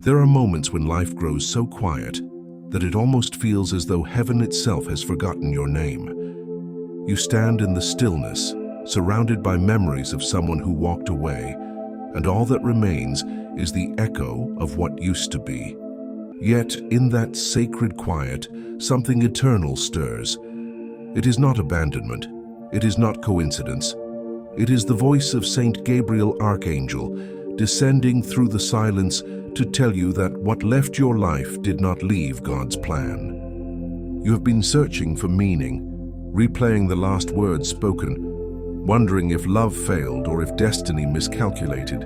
There are moments when life grows so quiet that it almost feels as though heaven itself has forgotten your name. You stand in the stillness, surrounded by memories of someone who walked away, and all that remains is the echo of what used to be. Yet, in that sacred quiet, something eternal stirs. It is not abandonment. It is not coincidence. It is the voice of Saint Gabriel Archangel, descending through the silence to tell you that what left your life did not leave God's plan. You have been searching for meaning, replaying the last words spoken, wondering if love failed or if destiny miscalculated.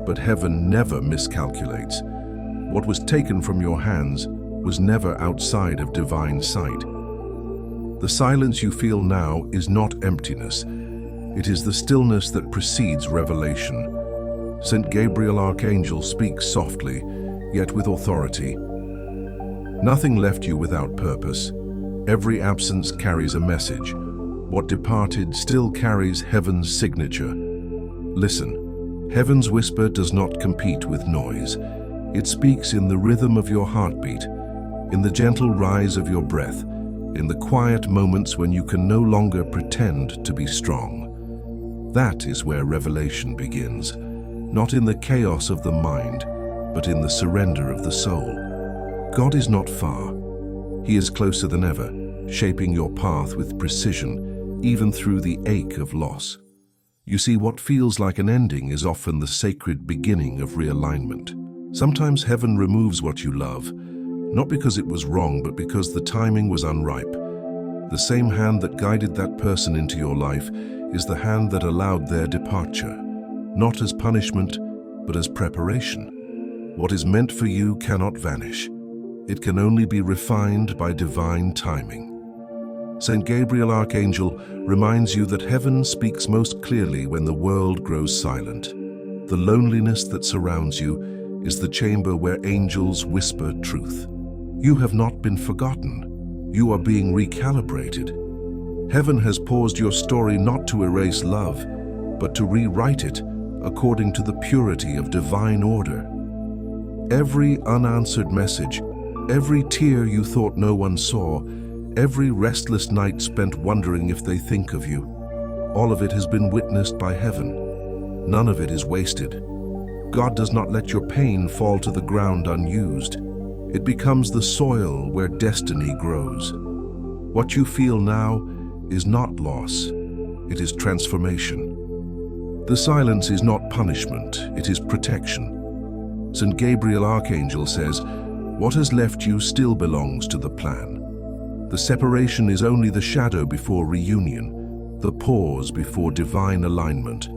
But heaven never miscalculates. What was taken from your hands was never outside of divine sight. The silence you feel now is not emptiness. It is the stillness that precedes revelation. Saint Gabriel Archangel speaks softly, yet with authority. Nothing left you without purpose. Every absence carries a message. What departed still carries heaven's signature. Listen, heaven's whisper does not compete with noise. It speaks in the rhythm of your heartbeat, in the gentle rise of your breath, in the quiet moments when you can no longer pretend to be strong. That is where revelation begins. Not in the chaos of the mind, but in the surrender of the soul. God is not far. He is closer than ever, shaping your path with precision, even through the ache of loss. You see, what feels like an ending is often the sacred beginning of realignment. Sometimes heaven removes what you love, not because it was wrong, but because the timing was unripe. The same hand that guided that person into your life is the hand that allowed their departure. Not as punishment, but as preparation. What is meant for you cannot vanish. It can only be refined by divine timing. Saint Gabriel Archangel reminds you that heaven speaks most clearly when the world grows silent. The loneliness that surrounds you is the chamber where angels whisper truth. You have not been forgotten. You are being recalibrated. Heaven has paused your story not to erase love, but to rewrite it according to the purity of divine order. Every unanswered message, every tear you thought no one saw, every restless night spent wondering if they think of you, all of it has been witnessed by heaven. None of it is wasted. God does not let your pain fall to the ground unused. It becomes the soil where destiny grows. What you feel now is not loss, it is transformation. The silence is not punishment, it is protection. Saint Gabriel Archangel says, what has left you still belongs to the plan. The separation is only the shadow before reunion, the pause before divine alignment.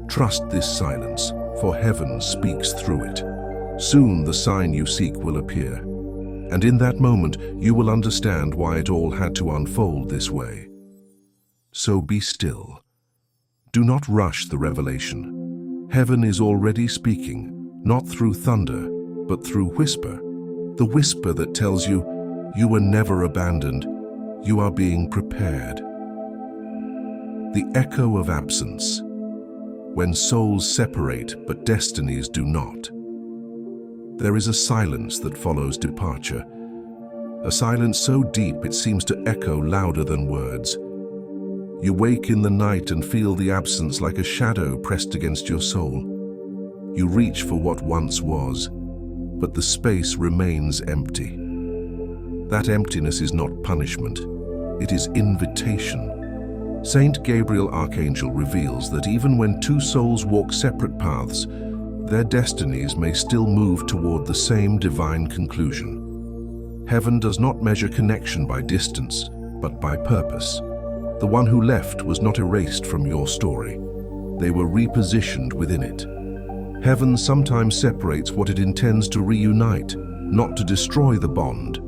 Trust this silence, for heaven speaks through it. Soon the sign you seek will appear, and in that moment you will understand why it all had to unfold this way. So be still. Do not rush the revelation. Heaven is already speaking, not through thunder, but through whisper. The whisper that tells you, you were never abandoned, you are being prepared. The echo of absence. When souls separate, but destinies do not. There is a silence that follows departure. A silence so deep it seems to echo louder than words. You wake in the night and feel the absence like a shadow pressed against your soul. You reach for what once was, but the space remains empty. That emptiness is not punishment, it is invitation. Saint Gabriel Archangel reveals that even when two souls walk separate paths, their destinies may still move toward the same divine conclusion. Heaven does not measure connection by distance, but by purpose. The one who left was not erased from your story. They were repositioned within it. Heaven sometimes separates what it intends to reunite, not to destroy the bond,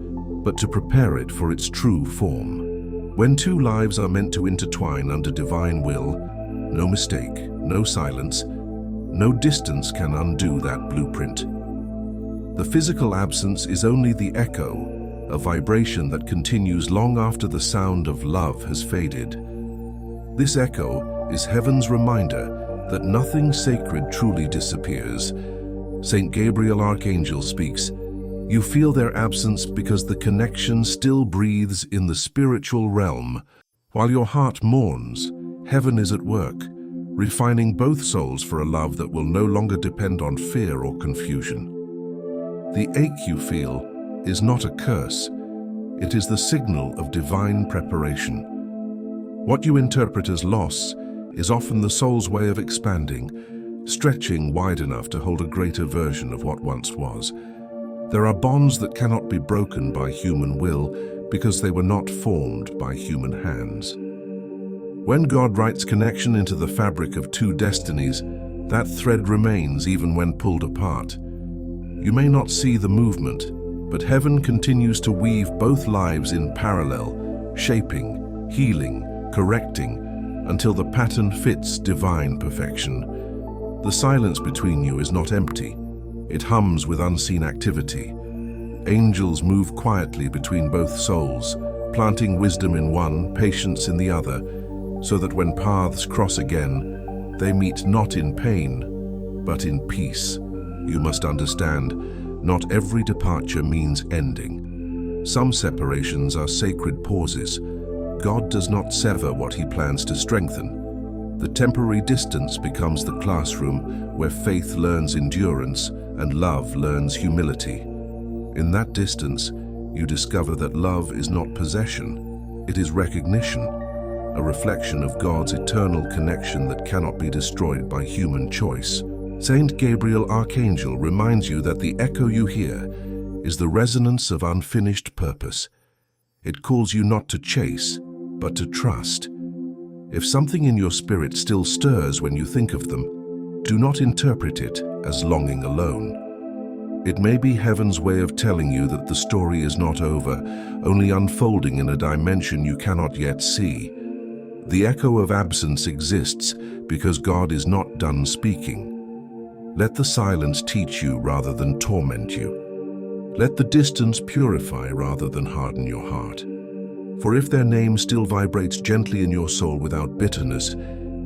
but to prepare it for its true form. When two lives are meant to intertwine under divine will, no mistake, no silence, no distance can undo that blueprint. The physical absence is only the echo, a vibration that continues long after the sound of love has faded. This echo is heaven's reminder that nothing sacred truly disappears. Saint Gabriel Archangel speaks, "You feel their absence because the connection still breathes in the spiritual realm. While your heart mourns, heaven is at work, refining both souls for a love that will no longer depend on fear or confusion." The ache you feel is not a curse. It is the signal of divine preparation. What you interpret as loss is often the soul's way of expanding, stretching wide enough to hold a greater version of what once was. There are bonds that cannot be broken by human will because they were not formed by human hands. When God writes connection into the fabric of two destinies, that thread remains even when pulled apart. You may not see the movement, but heaven continues to weave both lives in parallel, shaping, healing, correcting, until the pattern fits divine perfection. The silence between you is not empty. It hums with unseen activity. Angels move quietly between both souls, planting wisdom in one, patience in the other, so that when paths cross again, they meet not in pain, but in peace. You must understand, not every departure means ending. Some separations are sacred pauses. God does not sever what He plans to strengthen. The temporary distance becomes the classroom where faith learns endurance and love learns humility. In that distance, you discover that love is not possession, it is recognition, a reflection of God's eternal connection that cannot be destroyed by human choice. Saint Gabriel Archangel reminds you that the echo you hear is the resonance of unfinished purpose. It calls you not to chase, but to trust. If something in your spirit still stirs when you think of them, do not interpret it as longing alone. It may be heaven's way of telling you that the story is not over, only unfolding in a dimension you cannot yet see. The echo of absence exists because God is not done speaking. Let the silence teach you rather than torment you. Let the distance purify rather than harden your heart. For if their name still vibrates gently in your soul without bitterness,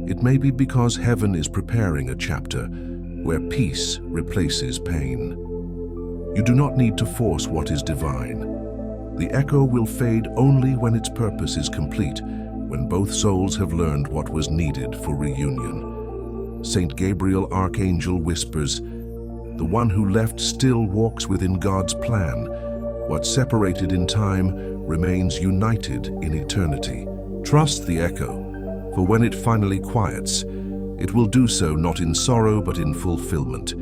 it may be because heaven is preparing a chapter where peace replaces pain. You do not need to force what is divine. The echo will fade only when its purpose is complete, when both souls have learned what was needed for reunion. Saint Gabriel Archangel whispers, "The one who left still walks within God's plan. What separated in time remains united in eternity." Trust the echo, for when it finally quiets, it will do so not in sorrow but in fulfillment.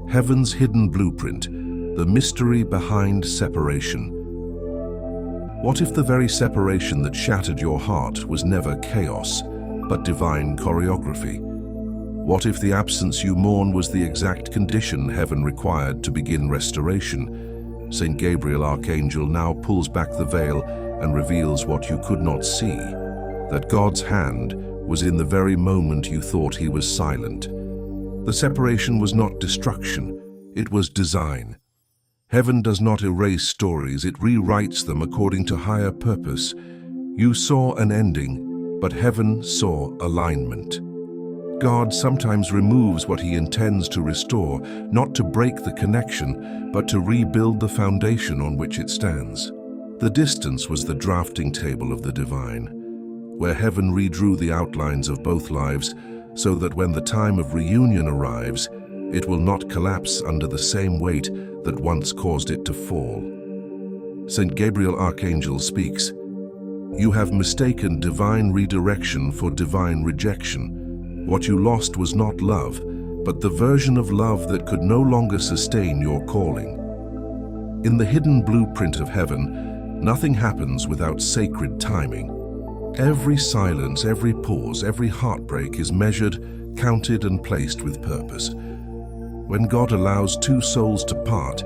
Heaven's hidden blueprint, the mystery behind separation. What if the very separation that shattered your heart was never chaos, but divine choreography? What if the absence you mourn was the exact condition heaven required to begin restoration? Saint Gabriel Archangel now pulls back the veil and reveals what you could not see, that God's hand was in the very moment you thought He was silent. The separation was not destruction, it was design. Heaven does not erase stories, it rewrites them according to higher purpose. You saw an ending, but heaven saw alignment. God sometimes removes what He intends to restore, not to break the connection, but to rebuild the foundation on which it stands. The distance was the drafting table of the divine, where heaven redrew the outlines of both lives so that when the time of reunion arrives, it will not collapse under the same weight that once caused it to fall. Saint Gabriel Archangel speaks, "You have mistaken divine redirection for divine rejection. What you lost was not love, but the version of love that could no longer sustain your calling." In the hidden blueprint of heaven, nothing happens without sacred timing. Every silence, every pause, every heartbreak is measured, counted, and placed with purpose. When God allows two souls to part,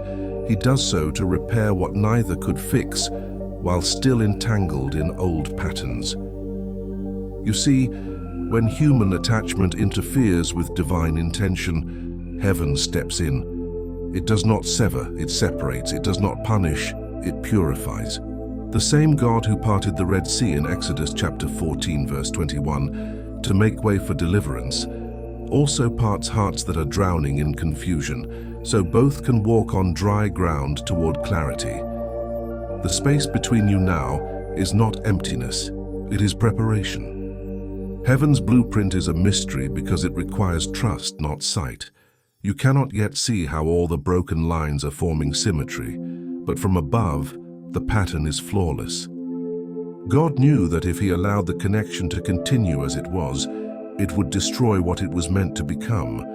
He does so to repair what neither could fix, while still entangled in old patterns. You see, when human attachment interferes with divine intention, heaven steps in. It does not sever, it separates. It does not punish, it purifies. The same God who parted the Red Sea in Exodus chapter 14, verse 21, to make way for deliverance, also parts hearts that are drowning in confusion, so both can walk on dry ground toward clarity. The space between you now is not emptiness, it is preparation. Heaven's blueprint is a mystery because it requires trust, not sight. You cannot yet see how all the broken lines are forming symmetry, but from above, the pattern is flawless. God knew that if he allowed the connection to continue as it was, it would destroy what it was meant to become.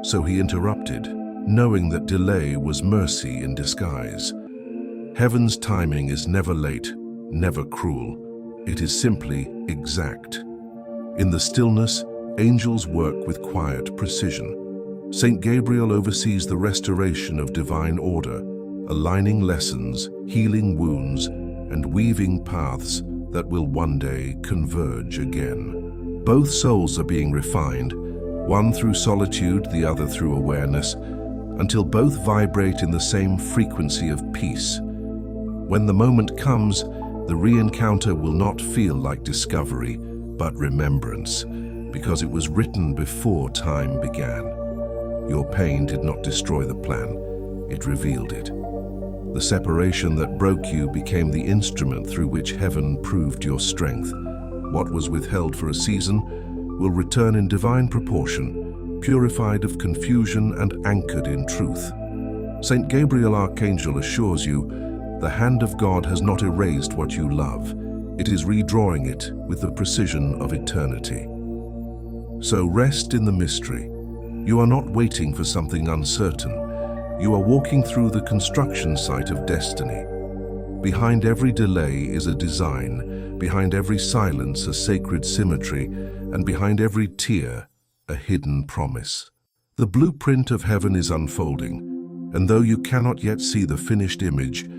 So he interrupted, knowing that delay was mercy in disguise. Heaven's timing is never late, never cruel. It is simply exact. In the stillness, angels work with quiet precision. Saint Gabriel oversees the restoration of divine order, aligning lessons, healing wounds, and weaving paths that will one day converge again. Both souls are being refined, one through solitude, the other through awareness, until both vibrate in the same frequency of peace. When the moment comes, the re-encounter will not feel like discovery, but remembrance, because it was written before time began. Your pain did not destroy the plan, it revealed it. The separation that broke you became the instrument through which heaven proved your strength. What was withheld for a season will return in divine proportion, purified of confusion and anchored in truth. Saint Gabriel Archangel assures you, the hand of God has not erased what you love. It is redrawing it with the precision of eternity. So rest in the mystery. You are not waiting for something uncertain. You are walking through the construction site of destiny. Behind every delay is a design, behind every silence a sacred symmetry, and behind every tear a hidden promise. The blueprint of heaven is unfolding, and though you cannot yet see the finished image,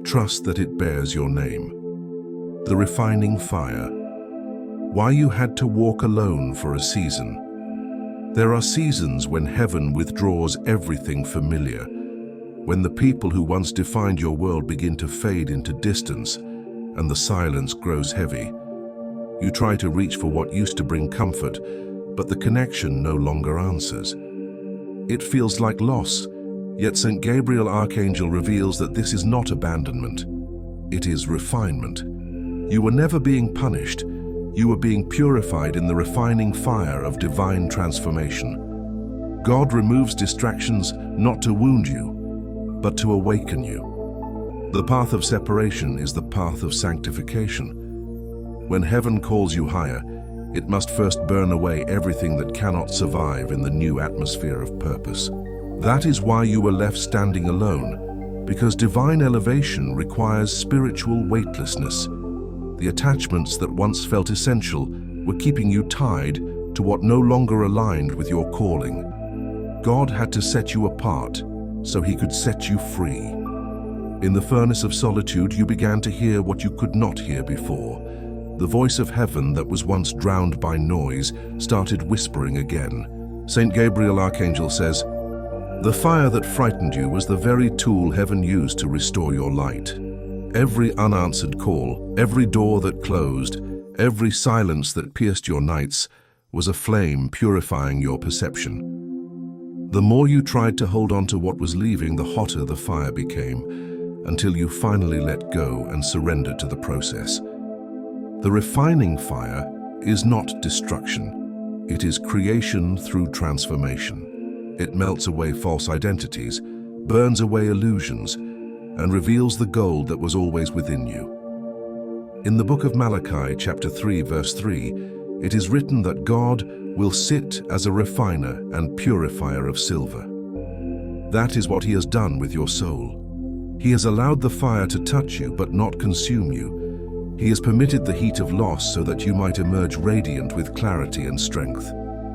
trust that it bears your name. The refining fire. Why you had to walk alone for a season. There are seasons when heaven withdraws everything familiar, when the people who once defined your world begin to fade into distance and the silence grows heavy. You try to reach for what used to bring comfort, but the connection no longer answers. It feels like loss, yet Saint Gabriel Archangel reveals that this is not abandonment. It is refinement. You were never being punished. You were being purified in the refining fire of divine transformation. God removes distractions not to wound you, but to awaken you. The path of separation is the path of sanctification. When heaven calls you higher, it must first burn away everything that cannot survive in the new atmosphere of purpose. That is why you were left standing alone, because divine elevation requires spiritual weightlessness. The attachments that once felt essential were keeping you tied to what no longer aligned with your calling. God had to set you apart so he could set you free. In the furnace of solitude, you began to hear what you could not hear before. The voice of heaven that was once drowned by noise started whispering again. Saint Gabriel Archangel says, "The fire that frightened you was the very tool heaven used to restore your light." Every unanswered call, every door that closed, every silence that pierced your nights was a flame purifying your perception. The more you tried to hold on to what was leaving, the hotter the fire became, until you finally let go and surrendered to the process. The refining fire is not destruction. It is creation through transformation. It melts away false identities, burns away illusions, and reveals the gold that was always within you. In the book of Malachi, chapter 3, verse 3, it is written that God will sit as a refiner and purifier of silver. That is what he has done with your soul. He has allowed the fire to touch you but not consume you. He has permitted the heat of loss so that you might emerge radiant with clarity and strength.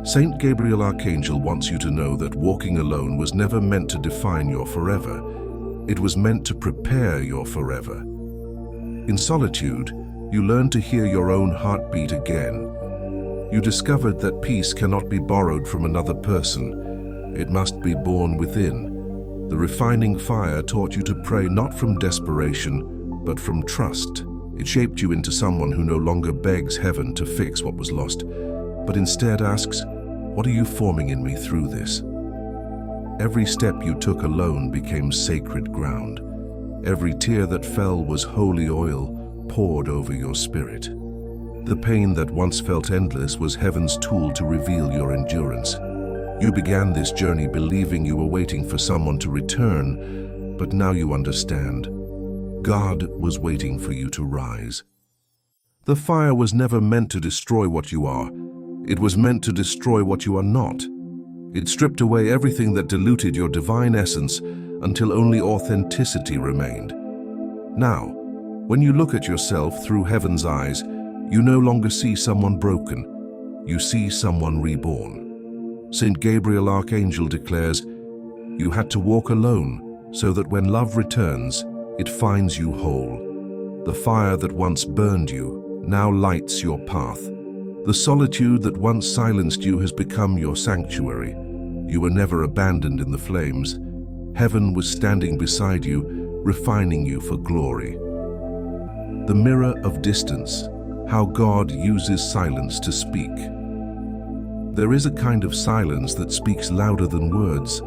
Saint Gabriel Archangel wants you to know that walking alone was never meant to define your forever. It was meant to prepare your forever. In solitude, you learned to hear your own heartbeat again. You discovered that peace cannot be borrowed from another person. It must be born within. The refining fire taught you to pray not from desperation, but from trust. It shaped you into someone who no longer begs heaven to fix what was lost, but instead asks, "What are you forming in me through this?" Every step you took alone became sacred ground. Every tear that fell was holy oil poured over your spirit. The pain that once felt endless was heaven's tool to reveal your endurance. You began this journey believing you were waiting for someone to return, but now you understand. God was waiting for you to rise. The fire was never meant to destroy what you are. It was meant to destroy what you are not. It stripped away everything that diluted your divine essence until only authenticity remained. Now, when you look at yourself through heaven's eyes, you no longer see someone broken. You see someone reborn. Saint Gabriel Archangel declares, "You had to walk alone so that when love returns, it finds you whole. The fire that once burned you now lights your path. The solitude that once silenced you has become your sanctuary. You were never abandoned in the flames. Heaven was standing beside you, refining you for glory." The mirror of distance, how God uses silence to speak. There is a kind of silence that speaks louder than words,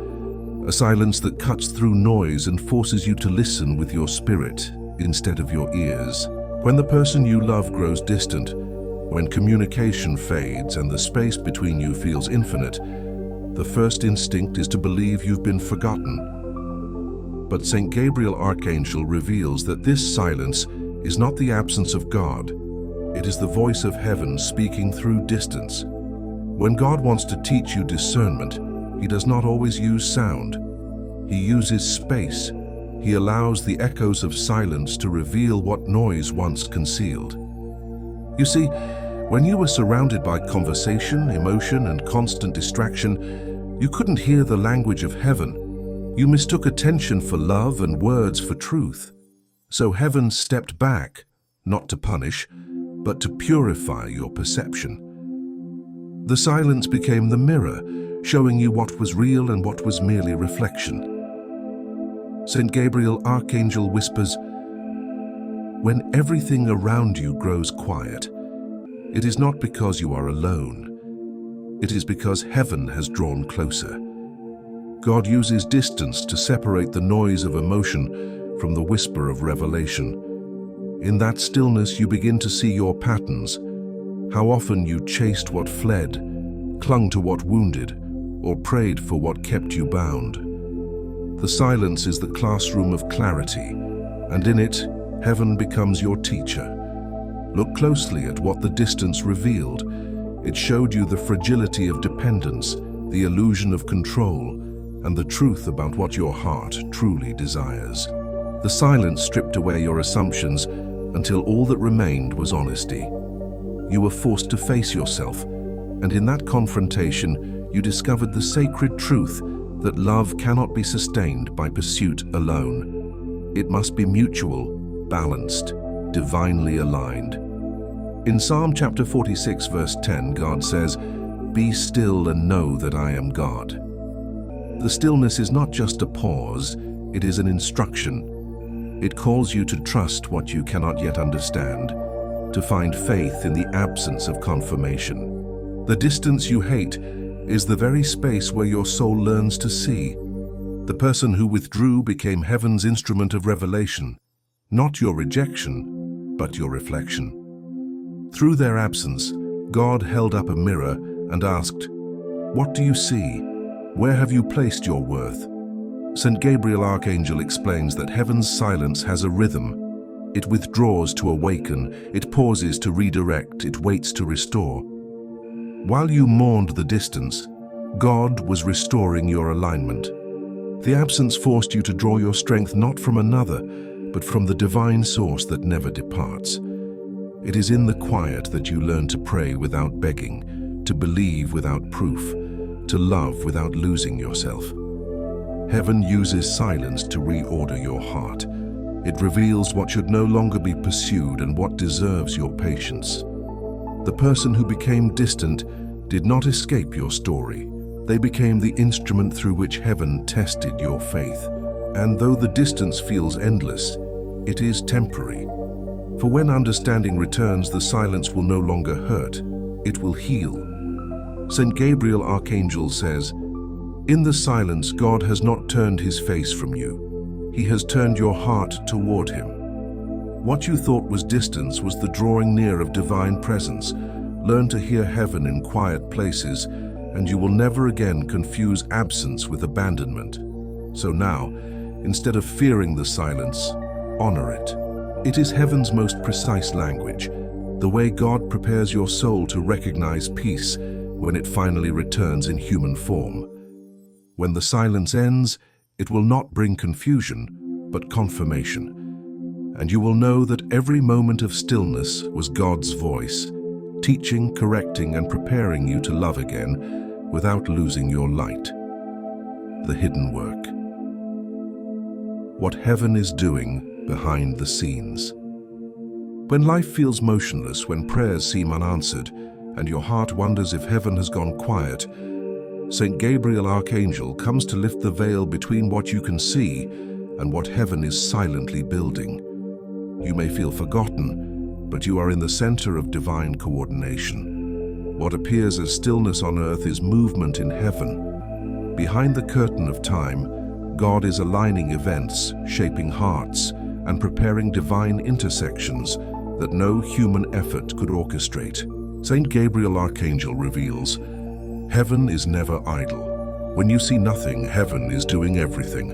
a silence that cuts through noise and forces you to listen with your spirit instead of your ears. When the person you love grows distant, when communication fades and the space between you feels infinite, the first instinct is to believe you've been forgotten. But Saint Gabriel Archangel reveals that this silence is not the absence of God. It is the voice of heaven speaking through distance. When God wants to teach you discernment, He does not always use sound. He uses space. He allows the echoes of silence to reveal what noise once concealed. You see, when you were surrounded by conversation, emotion, and constant distraction, you couldn't hear the language of heaven. You mistook attention for love and words for truth. So heaven stepped back, not to punish, but to purify your perception. The silence became the mirror, showing you what was real and what was merely reflection. Saint Gabriel Archangel whispers, "When everything around you grows quiet, it is not because you are alone. It is because heaven has drawn closer." God uses distance to separate the noise of emotion from the whisper of revelation. In that stillness, you begin to see your patterns, how often you chased what fled, clung to what wounded, or prayed for what kept you bound. The silence is the classroom of clarity, and in it, heaven becomes your teacher. Look closely at what the distance revealed. It showed you the fragility of dependence, the illusion of control, and the truth about what your heart truly desires. The silence stripped away your assumptions until all that remained was honesty. You were forced to face yourself, and in that confrontation, you discovered the sacred truth that love cannot be sustained by pursuit alone. It must be mutual, balanced, divinely aligned. In Psalm chapter 46, verse 10, God says, "Be still and know that I am God." The stillness is not just a pause, it is an instruction. It calls you to trust what you cannot yet understand, to find faith in the absence of confirmation. The distance you hate is the very space where your soul learns to see. The person who withdrew became heaven's instrument of revelation, not your rejection, but your reflection. Through their absence, God held up a mirror and asked, "What do you see? Where have you placed your worth?" Saint Gabriel Archangel explains that heaven's silence has a rhythm. It withdraws to awaken, it pauses to redirect, it waits to restore. While you mourned the distance, God was restoring your alignment. The absence forced you to draw your strength not from another, but from the divine source that never departs. It is in the quiet that you learn to pray without begging, to believe without proof, to love without losing yourself. Heaven uses silence to reorder your heart. It reveals what should no longer be pursued and what deserves your patience. The person who became distant did not escape your story. They became the instrument through which heaven tested your faith. And though the distance feels endless, it is temporary. For when understanding returns, the silence will no longer hurt, it will heal. Saint Gabriel Archangel says, In the silence, God has not turned his face from you. He has turned your heart toward him. What you thought was distance was the drawing near of divine presence. Learn to hear heaven in quiet places, and you will never again confuse absence with abandonment. So now, instead of fearing the silence, honor it. It is heaven's most precise language, the way God prepares your soul to recognize peace when it finally returns in human form. When the silence ends, it will not bring confusion, but confirmation. And you will know that every moment of stillness was God's voice, teaching, correcting, and preparing you to love again without losing your light. The hidden work. What heaven is doing behind the scenes. When life feels motionless, when prayers seem unanswered, and your heart wonders if heaven has gone quiet, St. Gabriel Archangel comes to lift the veil between what you can see and what heaven is silently building. You may feel forgotten, but you are in the center of divine coordination. What appears as stillness on earth is movement in heaven. Behind the curtain of time, God is aligning events, shaping hearts, and preparing divine intersections that no human effort could orchestrate. St. Gabriel Archangel reveals, heaven is never idle. When you see nothing, heaven is doing everything.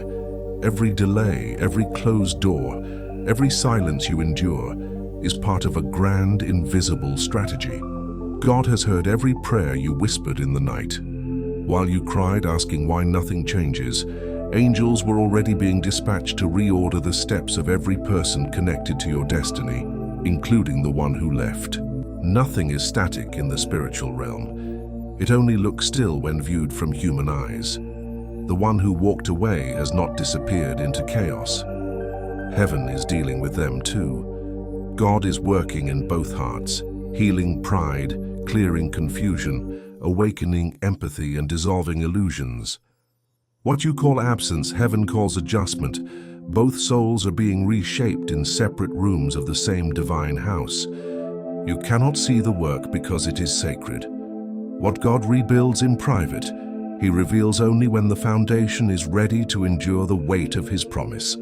Every delay, every closed door, every silence you endure is part of a grand, invisible strategy. God has heard every prayer you whispered in the night. While you cried asking why nothing changes, angels were already being dispatched to reorder the steps of every person connected to your destiny, including the one who left. Nothing is static in the spiritual realm. It only looks still when viewed from human eyes. The one who walked away has not disappeared into chaos. Heaven is dealing with them too. God is working in both hearts, healing pride, clearing confusion, awakening empathy, and dissolving illusions. What you call absence, heaven calls adjustment. Both souls are being reshaped in separate rooms of the same divine house. You cannot see the work because it is sacred. What God rebuilds in private, he reveals only when the foundation is ready to endure the weight of his promise.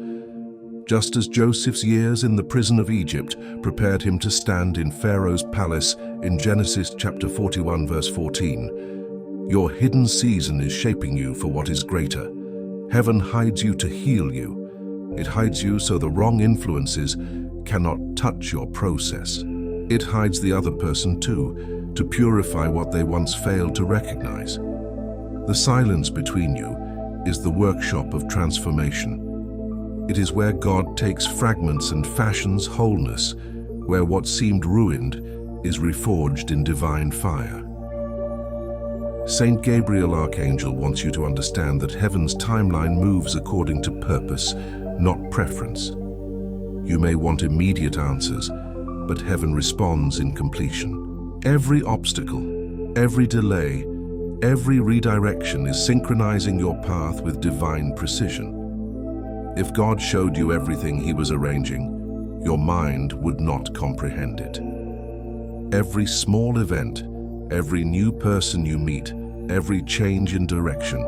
Just as Joseph's years in the prison of Egypt prepared him to stand in Pharaoh's palace in Genesis chapter 41 verse 14, your hidden season is shaping you for what is greater. Heaven hides you to heal you. It hides you so the wrong influences cannot touch your process. It hides the other person too, to purify what they once failed to recognize. The silence between you is the workshop of transformation. It is where God takes fragments and fashions wholeness, where what seemed ruined is reforged in divine fire. St. Gabriel Archangel wants you to understand that heaven's timeline moves according to purpose, not preference. You may want immediate answers, but heaven responds in completion. Every obstacle, every delay, every redirection is synchronizing your path with divine precision. If God showed you everything he was arranging, your mind would not comprehend it. Every small event, every new person you meet, every change in direction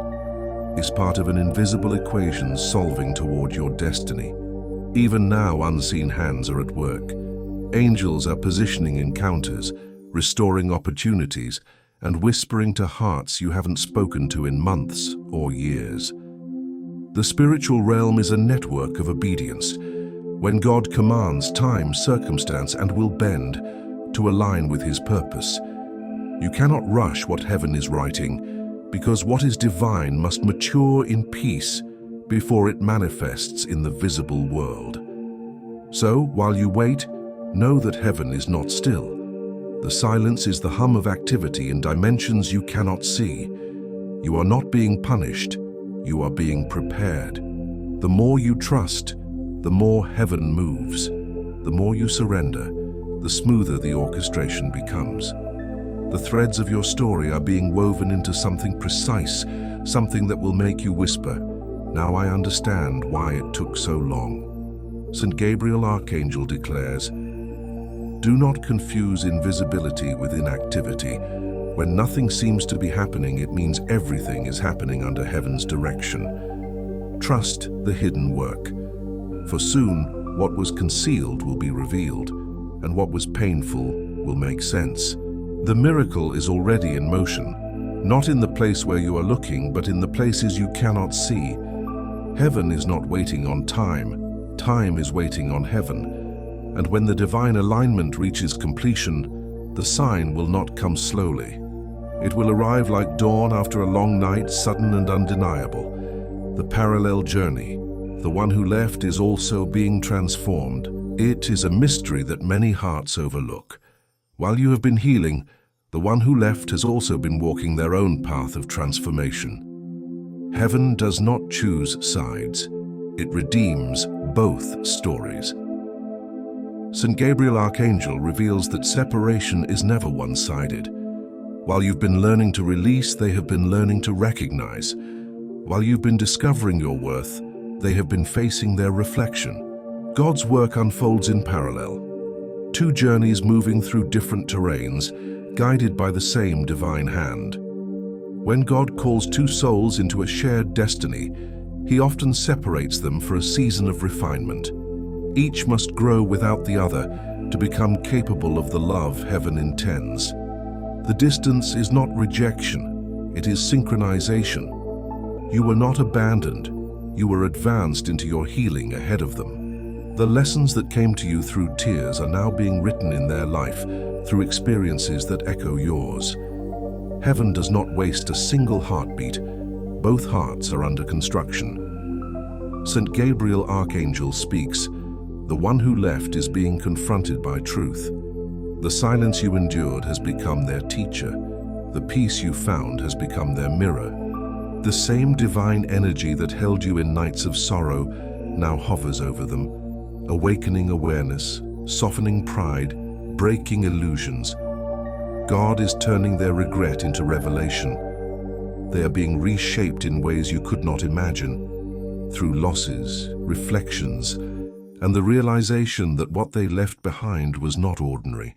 is part of an invisible equation solving toward your destiny. Even now, unseen hands are at work. Angels are positioning encounters, restoring opportunities, and whispering to hearts you haven't spoken to in months or years. The spiritual realm is a network of obedience. When God commands, time, circumstance, and will bend to align with his purpose. You cannot rush what heaven is writing, because what is divine must mature in peace before it manifests in the visible world. So, while you wait, know that heaven is not still. The silence is the hum of activity in dimensions you cannot see. You are not being punished, you are being prepared. The more you trust, the more heaven moves. The more you surrender, the smoother the orchestration becomes. The threads of your story are being woven into something precise, something that will make you whisper, "Now I understand why it took so long." St. Gabriel Archangel declares, "Do not confuse invisibility with inactivity. When nothing seems to be happening, it means everything is happening under heaven's direction. Trust the hidden work, for soon what was concealed will be revealed, and what was painful will make sense. The miracle is already in motion, not in the place where you are looking, but in the places you cannot see. Heaven is not waiting on time, time is waiting on heaven. And when the divine alignment reaches completion, the sign will not come slowly. It will arrive like dawn after a long night, sudden and undeniable. The parallel journey, the one who left is also being transformed. It is a mystery that many hearts overlook. While you have been healing, the one who left has also been walking their own path of transformation. Heaven does not choose sides. It redeems both stories. St. Gabriel Archangel reveals that separation is never one-sided. While you've been learning to release, they have been learning to recognize. While you've been discovering your worth, they have been facing their reflection. God's work unfolds in parallel. Two journeys moving through different terrains, guided by the same divine hand. When God calls two souls into a shared destiny, He often separates them for a season of refinement. Each must grow without the other to become capable of the love heaven intends. The distance is not rejection, it is synchronization. You were not abandoned, you were advanced into your healing ahead of them. The lessons that came to you through tears are now being written in their life through experiences that echo yours. Heaven does not waste a single heartbeat. Both hearts are under construction. St. Gabriel Archangel speaks. The one who left is being confronted by truth. The silence you endured has become their teacher. The peace you found has become their mirror. The same divine energy that held you in nights of sorrow now hovers over them, awakening awareness, softening pride, breaking illusions. God is turning their regret into revelation. They are being reshaped in ways you could not imagine, through losses, reflections, and the realization that what they left behind was not ordinary.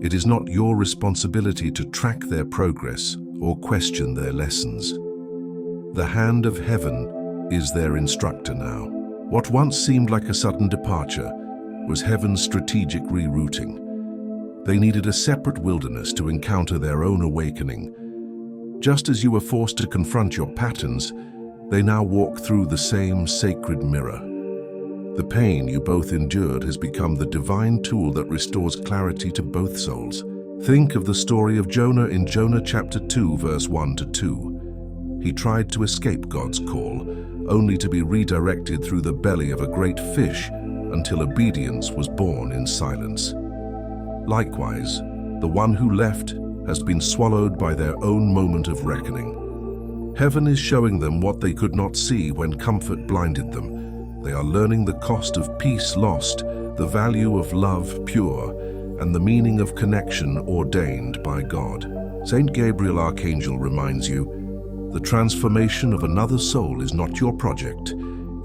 It is not your responsibility to track their progress or question their lessons. The hand of heaven is their instructor now. What once seemed like a sudden departure was heaven's strategic rerouting. They needed a separate wilderness to encounter their own awakening. Just as you were forced to confront your patterns, they now walk through the same sacred mirror. The pain you both endured has become the divine tool that restores clarity to both souls. Think of the story of Jonah in Jonah chapter 2, verse 1 to 2. He tried to escape God's call, only to be redirected through the belly of a great fish until obedience was born in silence. Likewise, the one who left has been swallowed by their own moment of reckoning. Heaven is showing them what they could not see when comfort blinded them. They are learning the cost of peace lost, the value of love pure, and the meaning of connection ordained by God. St. Gabriel Archangel reminds you, the transformation of another soul is not your project,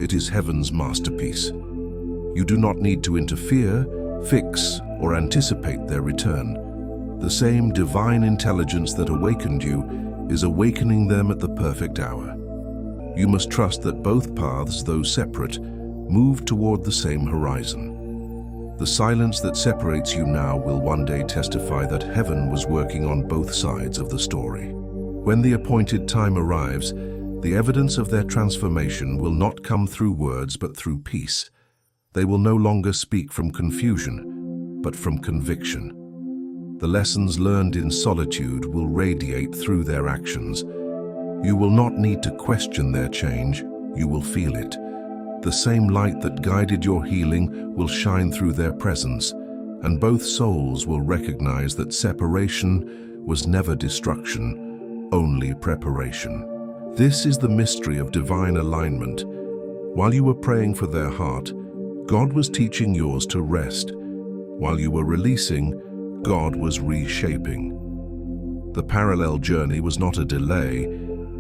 it is heaven's masterpiece. You do not need to interfere, fix, or anticipate their return. The same divine intelligence that awakened you is awakening them at the perfect hour. You must trust that both paths, though separate, move toward the same horizon. The silence that separates you now will one day testify that heaven was working on both sides of the story. When the appointed time arrives, the evidence of their transformation will not come through words but through peace. They will no longer speak from confusion, but from conviction. The lessons learned in solitude will radiate through their actions. You will not need to question their change, you will feel it. The same light that guided your healing will shine through their presence, and both souls will recognize that separation was never destruction, only preparation. This is the mystery of divine alignment. While you were praying for their heart, God was teaching yours to rest. While you were releasing, God was reshaping. The parallel journey was not a delay,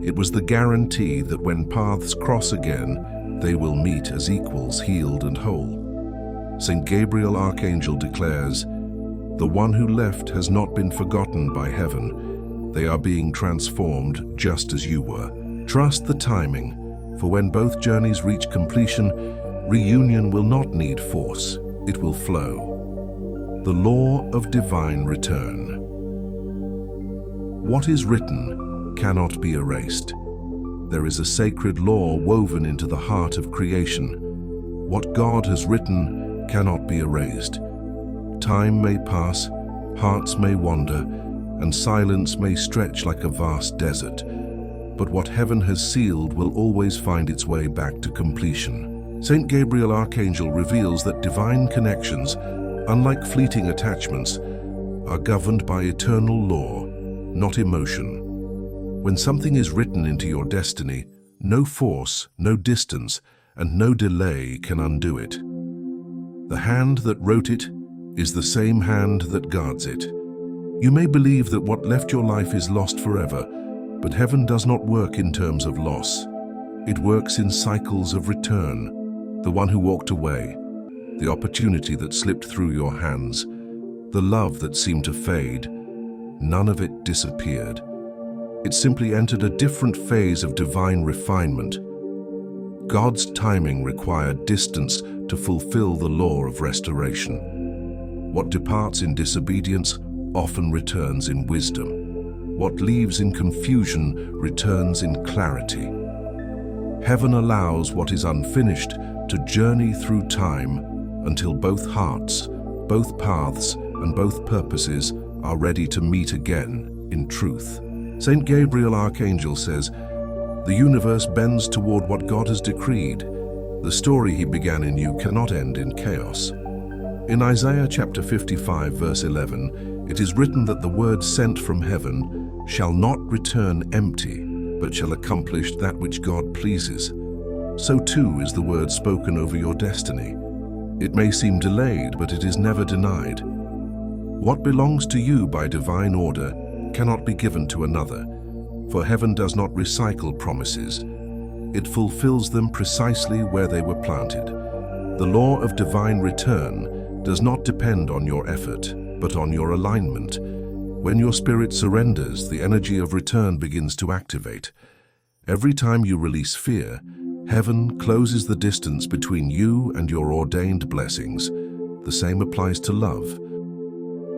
it was the guarantee that when paths cross again, they will meet as equals, healed and whole. St. Gabriel Archangel declares, "The one who left has not been forgotten by heaven. They are being transformed just as you were. Trust the timing, for when both journeys reach completion, reunion will not need force, it will flow. The law of divine return. What is written cannot be erased. There is a sacred law woven into the heart of creation. What God has written cannot be erased. Time may pass, hearts may wander, and silence may stretch like a vast desert. But what heaven has sealed will always find its way back to completion. Saint Gabriel Archangel reveals that divine connections, unlike fleeting attachments, are governed by eternal law, not emotion. When something is written into your destiny, no force, no distance, and no delay can undo it. The hand that wrote it is the same hand that guards it. You may believe that what left your life is lost forever, but heaven does not work in terms of loss. It works in cycles of return. The one who walked away, the opportunity that slipped through your hands, the love that seemed to fade, none of it disappeared. It simply entered a different phase of divine refinement. God's timing required distance to fulfill the law of restoration. What departs in disobedience often returns in wisdom. What leaves in confusion returns in clarity. Heaven allows what is unfinished to journey through time until both hearts, both paths, and both purposes are ready to meet again in truth. Saint Gabriel Archangel says, "The universe bends toward what God has decreed. The story he began in you cannot end in chaos." In Isaiah chapter 55, verse 11, it is written that the word sent from heaven shall not return empty, but shall accomplish that which God pleases. So too is the word spoken over your destiny. It may seem delayed, but it is never denied. What belongs to you by divine order cannot be given to another, for heaven does not recycle promises. It fulfills them precisely where they were planted. The law of divine return does not depend on your effort, but on your alignment. When your spirit surrenders, the energy of return begins to activate. Every time you release fear, heaven closes the distance between you and your ordained blessings. The same applies to love.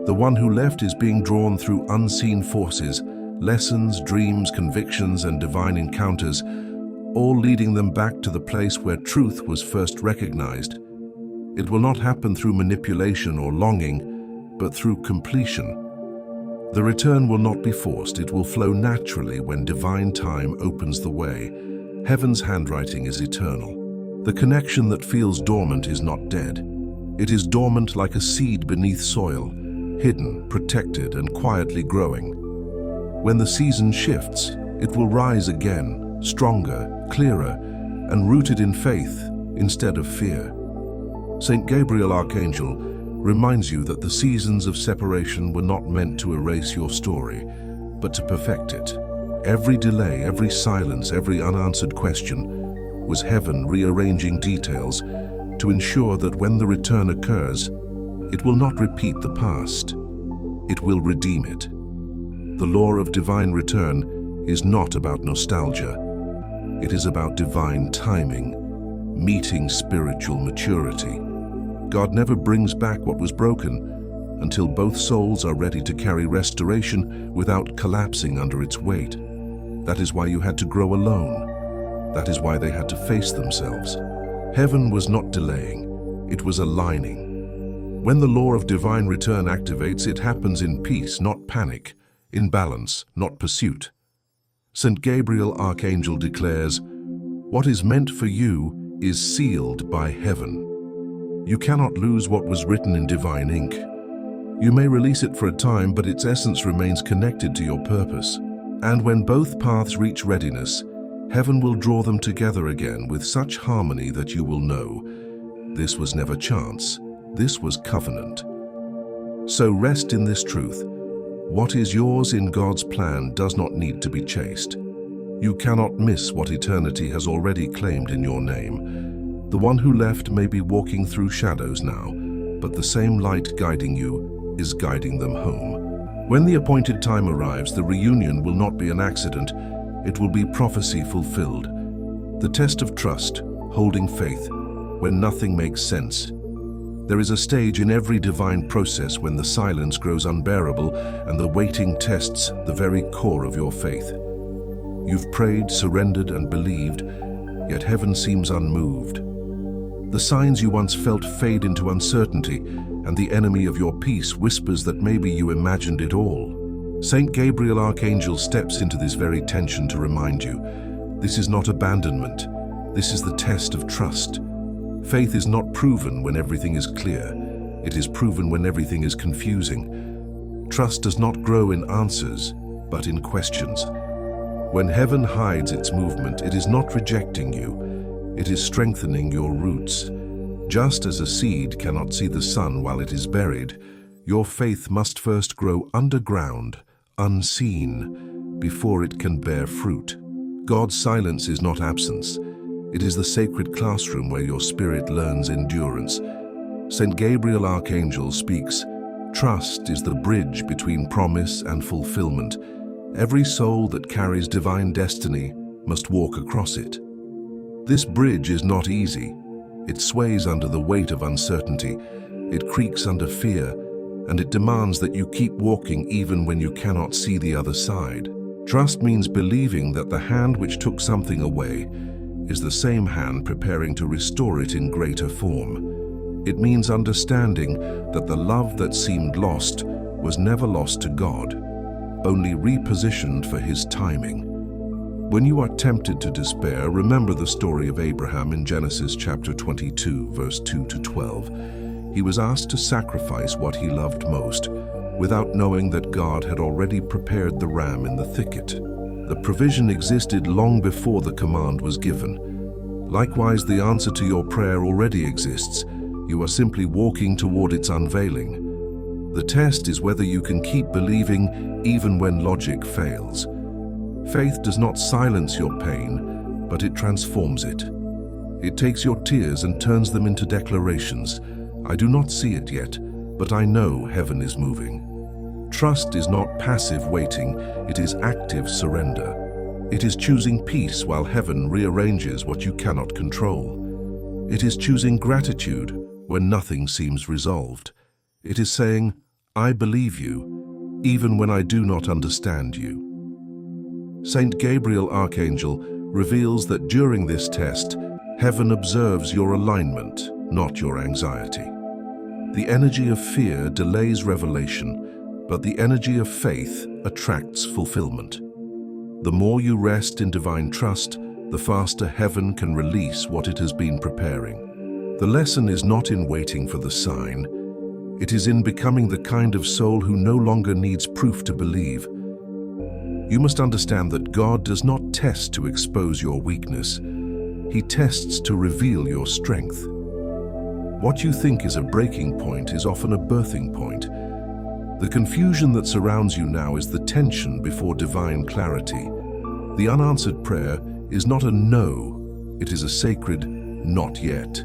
The one who left is being drawn through unseen forces, lessons, dreams, convictions, and divine encounters, all leading them back to the place where truth was first recognized. It will not happen through manipulation or longing, but through completion. The return will not be forced, it will flow naturally when divine time opens the way. Heaven's handwriting is eternal. The connection that feels dormant is not dead. It is dormant like a seed beneath soil, hidden, protected, and quietly growing. When the season shifts, it will rise again, stronger, clearer, and rooted in faith instead of fear. Saint Gabriel Archangel reminds you that the seasons of separation were not meant to erase your story, but to perfect it. Every delay, every silence, every unanswered question was heaven rearranging details to ensure that when the return occurs, it will not repeat the past. It will redeem it. The law of divine return is not about nostalgia. It is about divine timing, meeting spiritual maturity. God never brings back what was broken until both souls are ready to carry restoration without collapsing under its weight. That is why you had to grow alone. That is why they had to face themselves. Heaven was not delaying, it was aligning. When the law of divine return activates, it happens in peace, not panic, in balance, not pursuit. Saint Gabriel Archangel declares, "What is meant for you is sealed by heaven." You cannot lose what was written in divine ink. You may release it for a time, but its essence remains connected to your purpose. And when both paths reach readiness, heaven will draw them together again with such harmony that you will know, this was never chance, this was covenant. So rest in this truth. What is yours in God's plan does not need to be chased. You cannot miss what eternity has already claimed in your name. The one who left may be walking through shadows now, but the same light guiding you is guiding them home. When the appointed time arrives, the reunion will not be an accident, it will be prophecy fulfilled. The test of trust, holding faith, when nothing makes sense. There is a stage in every divine process when the silence grows unbearable and the waiting tests the very core of your faith. You've prayed, surrendered, and believed, yet heaven seems unmoved. The signs you once felt fade into uncertainty, and the enemy of your peace whispers that maybe you imagined it all. Saint Gabriel Archangel steps into this very tension to remind you, this is not abandonment, this is the test of trust. Faith is not proven when everything is clear, it is proven when everything is confusing. Trust does not grow in answers, but in questions. When heaven hides its movement, it is not rejecting you, it is strengthening your roots. Just as a seed cannot see the sun while it is buried, your faith must first grow underground, unseen, before it can bear fruit. God's silence is not absence. It is the sacred classroom where your spirit learns endurance. Saint Gabriel Archangel speaks, trust is the bridge between promise and fulfillment. Every soul that carries divine destiny must walk across it. This bridge is not easy. It sways under the weight of uncertainty, it creaks under fear, and it demands that you keep walking even when you cannot see the other side. Trust means believing that the hand which took something away is the same hand preparing to restore it in greater form. It means understanding that the love that seemed lost was never lost to God, only repositioned for His timing. When you are tempted to despair, remember the story of Abraham in Genesis chapter 22, verse 2 to 12. He was asked to sacrifice what he loved most, without knowing that God had already prepared the ram in the thicket. The provision existed long before the command was given. Likewise, the answer to your prayer already exists. You are simply walking toward its unveiling. The test is whether you can keep believing even when logic fails. Faith does not silence your pain, but it transforms it. It takes your tears and turns them into declarations. I do not see it yet, but I know heaven is moving. Trust is not passive waiting, it is active surrender. It is choosing peace while heaven rearranges what you cannot control. It is choosing gratitude when nothing seems resolved. It is saying, I believe you, even when I do not understand you. Saint Gabriel Archangel reveals that during this test, heaven observes your alignment, not your anxiety. The energy of fear delays revelation, but the energy of faith attracts fulfillment. The more you rest in divine trust, the faster heaven can release what it has been preparing. The lesson is not in waiting for the sign, it is in becoming the kind of soul who no longer needs proof to believe. You must understand that God does not test to expose your weakness. He tests to reveal your strength. What you think is a breaking point is often a birthing point. The confusion that surrounds you now is the tension before divine clarity. The unanswered prayer is not a no, it is a sacred not yet.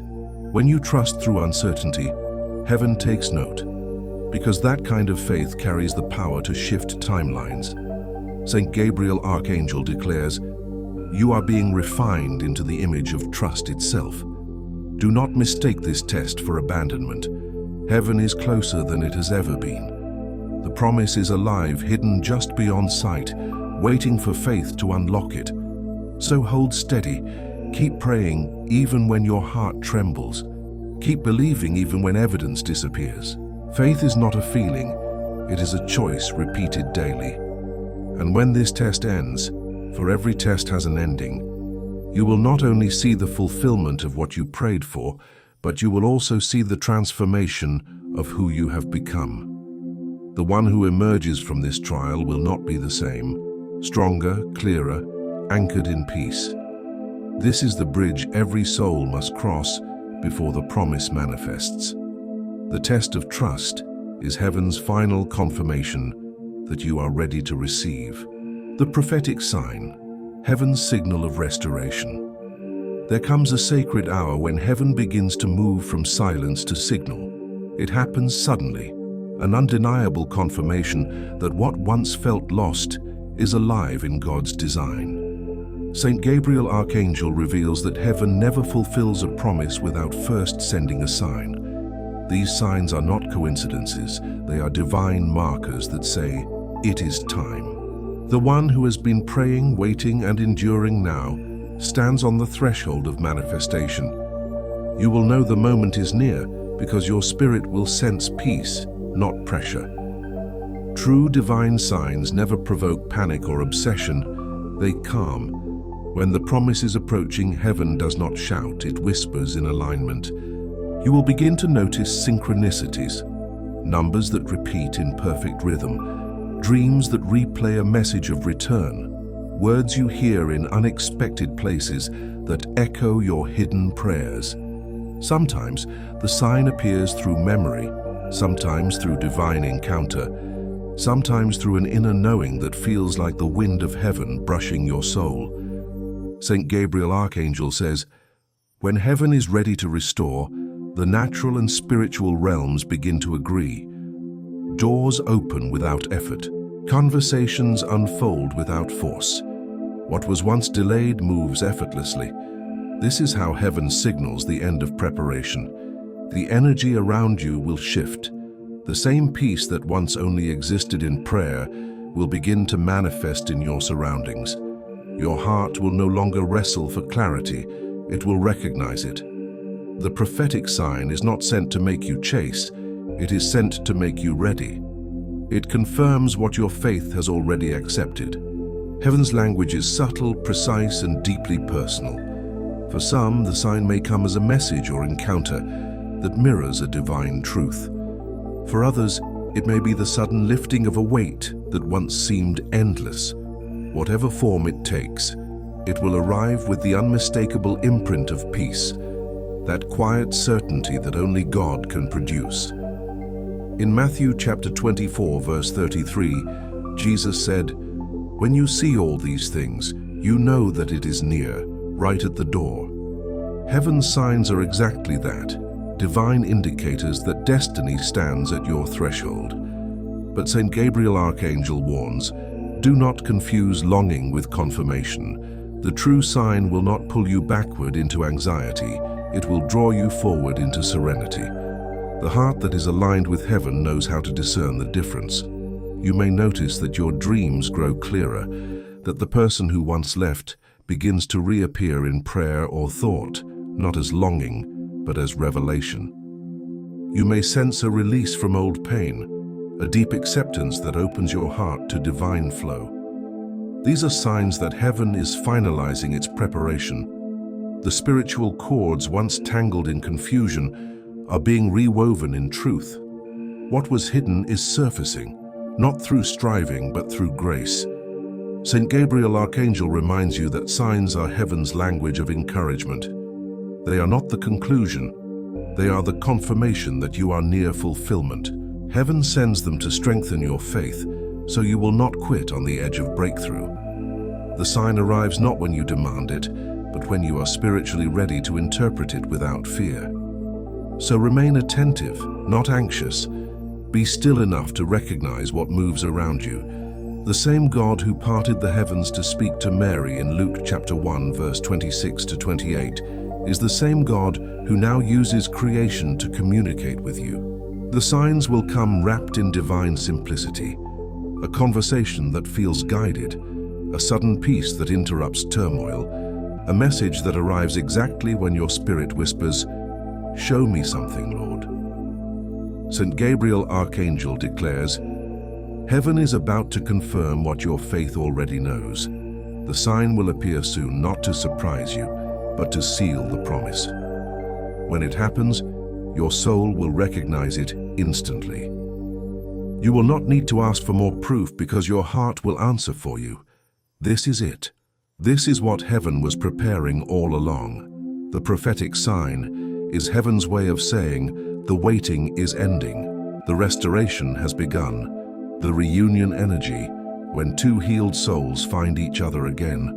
When you trust through uncertainty, heaven takes note, because that kind of faith carries the power to shift timelines. Saint Gabriel Archangel declares, you are being refined into the image of trust itself. Do not mistake this test for abandonment. Heaven is closer than it has ever been. The promise is alive, hidden just beyond sight, waiting for faith to unlock it. So hold steady. Keep praying even when your heart trembles. Keep believing even when evidence disappears. Faith is not a feeling, it is a choice repeated daily. And when this test ends, for every test has an ending, you will not only see the fulfillment of what you prayed for, but you will also see the transformation of who you have become. The one who emerges from this trial will not be the same, stronger, clearer, anchored in peace. This is the bridge every soul must cross before the promise manifests. The test of trust is heaven's final confirmation that you are ready to receive. The prophetic sign, heaven's signal of restoration. There comes a sacred hour when heaven begins to move from silence to signal. It happens suddenly, an undeniable confirmation that what once felt lost is alive in God's design. Saint Gabriel Archangel reveals that heaven never fulfills a promise without first sending a sign. These signs are not coincidences, they are divine markers that say, "It is time." The one who has been praying, waiting, and enduring now stands on the threshold of manifestation. You will know the moment is near because your spirit will sense peace, not pressure. True divine signs never provoke panic or obsession, they calm. When the promise is approaching, heaven does not shout, it whispers in alignment. You will begin to notice synchronicities, numbers that repeat in perfect rhythm, dreams that replay a message of return, words you hear in unexpected places that echo your hidden prayers. Sometimes the sign appears through memory, sometimes through divine encounter, sometimes through an inner knowing that feels like the wind of heaven brushing your soul. Saint Gabriel Archangel says, "When heaven is ready to restore, the natural and spiritual realms begin to agree. Doors open without effort. Conversations unfold without force. What was once delayed moves effortlessly. This is how heaven signals the end of preparation. The energy around you will shift. The same peace that once only existed in prayer will begin to manifest in your surroundings. Your heart will no longer wrestle for clarity, it will recognize it. The prophetic sign is not sent to make you chase, it is sent to make you ready. It confirms what your faith has already accepted. Heaven's language is subtle, precise, and deeply personal. For some, the sign may come as a message or encounter that mirrors a divine truth. For others, it may be the sudden lifting of a weight that once seemed endless. Whatever form it takes, it will arrive with the unmistakable imprint of peace, that quiet certainty that only God can produce. In Matthew chapter 24, verse 33, Jesus said, "When you see all these things, you know that it is near, right at the door." Heaven's signs are exactly that, divine indicators that destiny stands at your threshold. But Saint Gabriel Archangel warns, do not confuse longing with confirmation. The true sign will not pull you backward into anxiety, it will draw you forward into serenity. The heart that is aligned with heaven knows how to discern the difference. You may notice that your dreams grow clearer, that the person who once left begins to reappear in prayer or thought, not as longing, but as revelation. You may sense a release from old pain, a deep acceptance that opens your heart to divine flow. These are signs that heaven is finalizing its preparation. The spiritual cords once tangled in confusion are being rewoven in truth. What was hidden is surfacing, not through striving but through grace. Saint Gabriel Archangel reminds you that signs are heaven's language of encouragement. They are not the conclusion, they are the confirmation that you are near fulfillment. Heaven sends them to strengthen your faith, so you will not quit on the edge of breakthrough. The sign arrives not when you demand it, but when you are spiritually ready to interpret it without fear. So remain attentive, not anxious. Be still enough to recognize what moves around you. The same God who parted the heavens to speak to Mary in Luke chapter 1, verse 26 to 28, is the same God who now uses creation to communicate with you. The signs will come wrapped in divine simplicity, a conversation that feels guided, a sudden peace that interrupts turmoil, a message that arrives exactly when your spirit whispers, "Show me something, Lord." Saint Gabriel Archangel declares, "Heaven is about to confirm what your faith already knows. The sign will appear soon, not to surprise you, but to seal the promise. When it happens, your soul will recognize it instantly. You will not need to ask for more proof because your heart will answer for you. This is it. This is what heaven was preparing all along. The prophetic sign is heaven's way of saying the waiting is ending, the restoration has begun, the reunion energy, when two healed souls find each other again.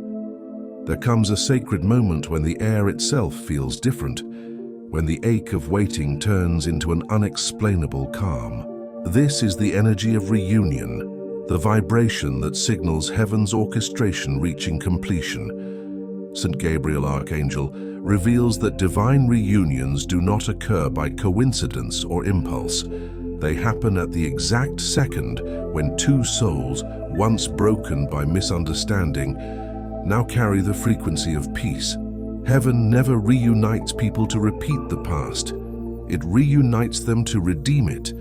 There comes a sacred moment when the air itself feels different, when the ache of waiting turns into an unexplainable calm. This is the energy of reunion, the vibration that signals heaven's orchestration reaching completion. St. Gabriel Archangel reveals that divine reunions do not occur by coincidence or impulse. They happen at the exact second when two souls, once broken by misunderstanding, now carry the frequency of peace. Heaven never reunites people to repeat the past. It reunites them to redeem it.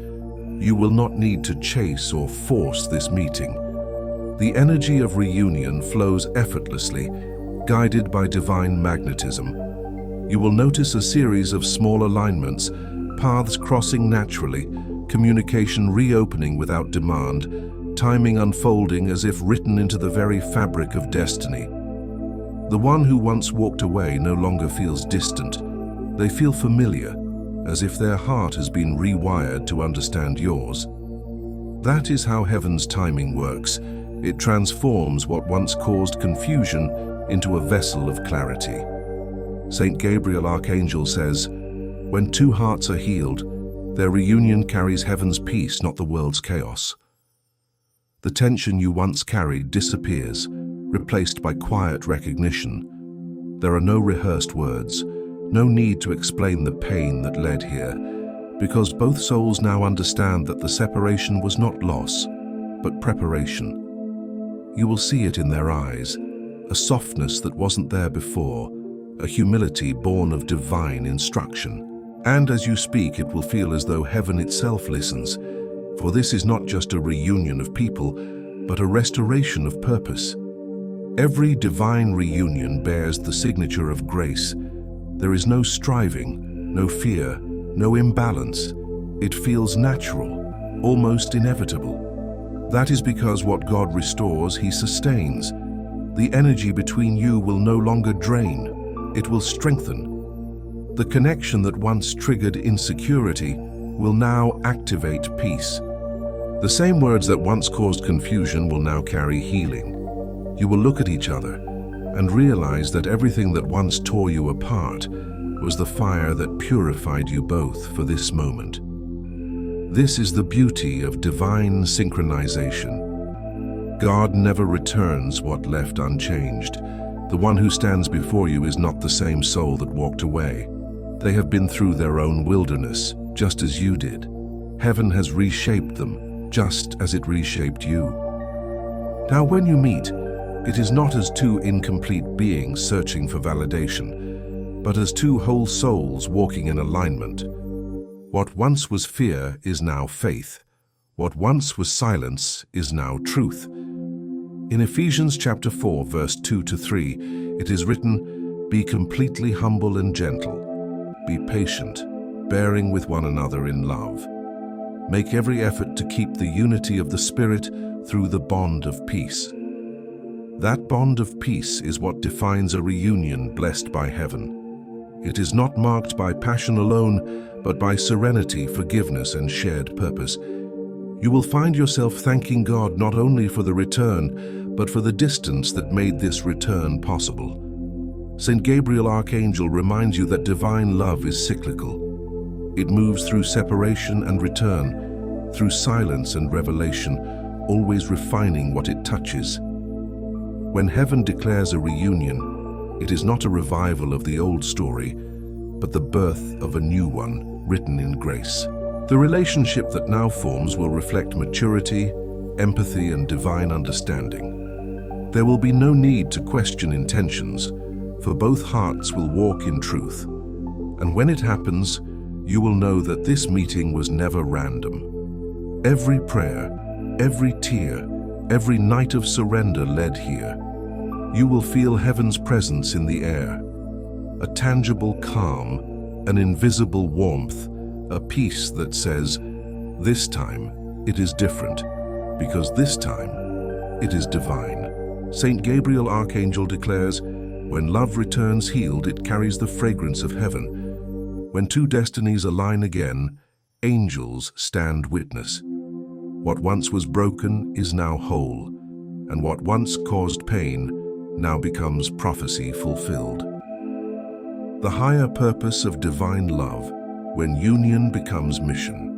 You will not need to chase or force this meeting. The energy of reunion flows effortlessly, guided by divine magnetism. You will notice a series of small alignments, paths crossing naturally, communication reopening without demand, timing unfolding as if written into the very fabric of destiny. The one who once walked away no longer feels distant. They feel familiar, as if their heart has been rewired to understand yours. That is how heaven's timing works. It transforms what once caused confusion into a vessel of clarity. St. Gabriel Archangel says, "When two hearts are healed, their reunion carries heaven's peace, not the world's chaos." The tension you once carried disappears, replaced by quiet recognition. There are no rehearsed words, no need to explain the pain that led here, because both souls now understand that the separation was not loss, but preparation. You will see it in their eyes, a softness that wasn't there before, a humility born of divine instruction. And as you speak, it will feel as though heaven itself listens, for this is not just a reunion of people, but a restoration of purpose. Every divine reunion bears the signature of grace. There is no striving, no fear, no imbalance. It feels natural, almost inevitable. That is because what God restores, He sustains. The energy between you will no longer drain, it will strengthen. The connection that once triggered insecurity will now activate peace. The same words that once caused confusion will now carry healing. You will look at each other and realize that everything that once tore you apart was the fire that purified you both for this moment. This is the beauty of divine synchronization. God never returns what left unchanged. The one who stands before you is not the same soul that walked away. They have been through their own wilderness, just as you did. Heaven has reshaped them, just as it reshaped you. Now, when you meet, it is not as two incomplete beings searching for validation, but as two whole souls walking in alignment. What once was fear is now faith. What once was silence is now truth. In Ephesians chapter 4, verse 2-3, it is written, "Be completely humble and gentle. Be patient, bearing with one another in love. Make every effort to keep the unity of the Spirit through the bond of peace." That bond of peace is what defines a reunion blessed by heaven. It is not marked by passion alone, but by serenity, forgiveness, and shared purpose. You will find yourself thanking God not only for the return, but for the distance that made this return possible. St. Gabriel Archangel reminds you that divine love is cyclical. It moves through separation and return, through silence and revelation, always refining what it touches. When heaven declares a reunion, it is not a revival of the old story, but the birth of a new one, written in grace. The relationship that now forms will reflect maturity, empathy, and divine understanding. There will be no need to question intentions, for both hearts will walk in truth. And when it happens, you will know that this meeting was never random. Every prayer, every tear, every night of surrender led here. You will feel heaven's presence in the air, a tangible calm, an invisible warmth, a peace that says, "This time it is different, because this time it is divine." St. Gabriel Archangel declares, "When love returns healed, it carries the fragrance of heaven. When two destinies align again, angels stand witness. What once was broken is now whole, and what once caused pain now becomes prophecy fulfilled." The higher purpose of divine love, when union becomes mission.